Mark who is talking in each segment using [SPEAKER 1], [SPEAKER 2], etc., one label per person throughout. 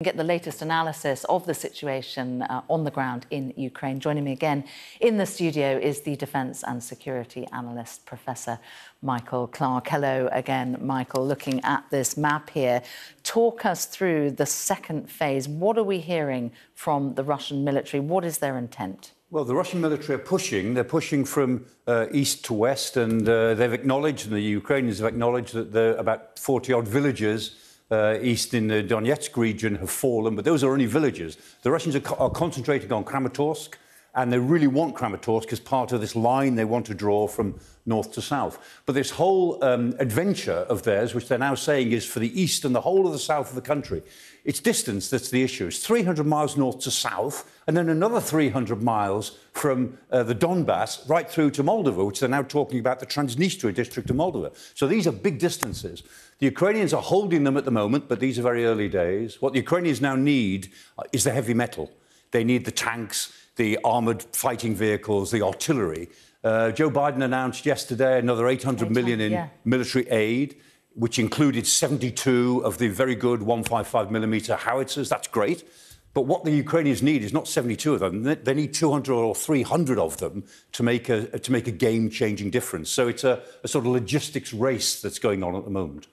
[SPEAKER 1] Get the latest analysis of the situation on the ground in Ukraine. Joining me again in the studio is the defence and security analyst, Professor Michael Clarke. Hello again, Michael. Looking at this map here, talk us through the second phase. What are we hearing from the Russian military? What is their intent? Well, the Russian military are pushing. They're pushing from east to west, and they've acknowledged, and the Ukrainians have acknowledged, that there are about 40-odd villages east in the Donetsk region have fallen, but those are only villages. The Russians are concentrating on Kramatorsk, and they really want Kramatorsk as part of this line they want to draw from north to south. But this whole adventure of theirs, which they're now saying is for the east and the whole of the south of the country, it's distance that's the issue. It's 300 miles north to south, and then another 300 miles from the Donbass right through to Moldova, which they're now talking about the Transnistria district of Moldova. So these are big distances. The Ukrainians are holding them at the moment, but these are very early days. What the Ukrainians now need is the heavy metal. They need the tanks, the armoured fighting vehicles, the artillery. Joe Biden announced yesterday another $800 million in military aid, which included 72 of the very good 155mm howitzers. That's great. But what the Ukrainians need is not 72 of them. They need 200 or 300 of them to make a game-changing difference. So it's a sort of logistics race that's going on at the moment.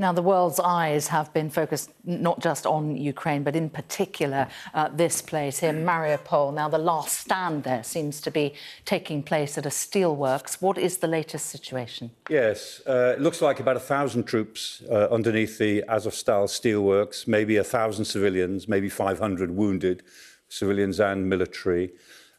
[SPEAKER 1] Now, the world's eyes have been focused not just on Ukraine, but in particular this place here, Mariupol. Now, the last stand there seems to be taking place at a steelworks. What is the latest situation? Yes, it looks like about 1,000 troops underneath the Azovstal steelworks, maybe 1,000 civilians, maybe 500 wounded, civilians and military.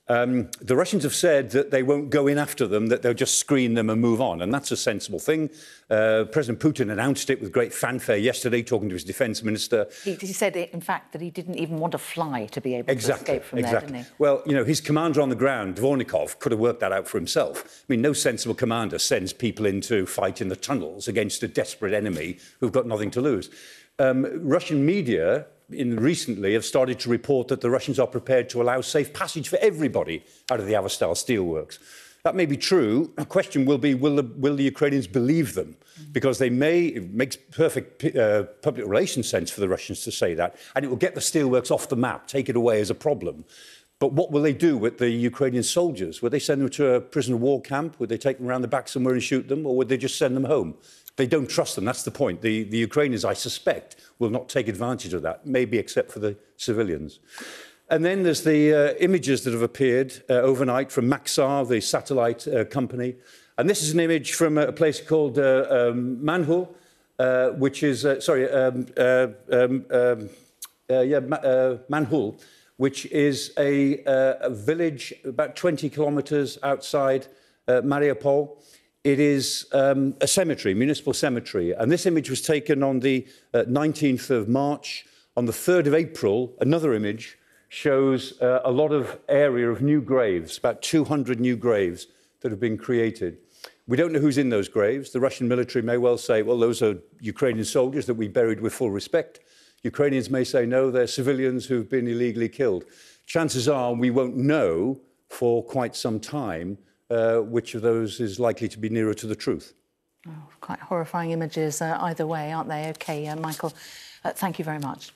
[SPEAKER 1] The Russians have said that they won't go in after them, that they'll just screen them and move on, and that's a sensible thing. President Putin announced it with great fanfare yesterday, talking to his defence minister. He said, in fact, that he didn't even want to fly to be able to escape from there, didn't he? Well, you know, his commander on the ground, Dvornikov, could have worked that out for himself. I mean, no sensible commander sends people in to fight in the tunnels against a desperate enemy who've got nothing to lose. Russian media recently have started to report that the Russians are prepared to allow safe passage for everybody out of the Azovstal steelworks. That may be true. The question will be, will the Ukrainians believe them? Because it makes perfect public relations sense for the Russians to say that, and it will get the steelworks off the map, take it away as a problem. But what will they do with the Ukrainian soldiers? Would they send them to a prisoner of war camp? Would they take them around the back somewhere and shoot them? Or would they just send them home? They don't trust them, that's the point. The Ukrainians, I suspect, will not take advantage of that, maybe except for the civilians. And then there's the images that have appeared overnight from Maxar, the satellite company. And this is an image from a place called Manhul, which is, Manhul, which is a village about 20 kilometres outside Mariupol. It is a cemetery, municipal cemetery. And this image was taken on the 19th of March. On the 3rd of April, another image shows a lot of area of new graves, about 200 new graves that have been created. We don't know who's in those graves. The Russian military may well say, well, those are Ukrainian soldiers that we buried with full respect. Ukrainians may say, no, they're civilians who've been illegally killed. Chances are we won't know for quite some time which of those is likely to be nearer to the truth. Oh, quite horrifying images either way, aren't they? OK, Michael, thank you very much.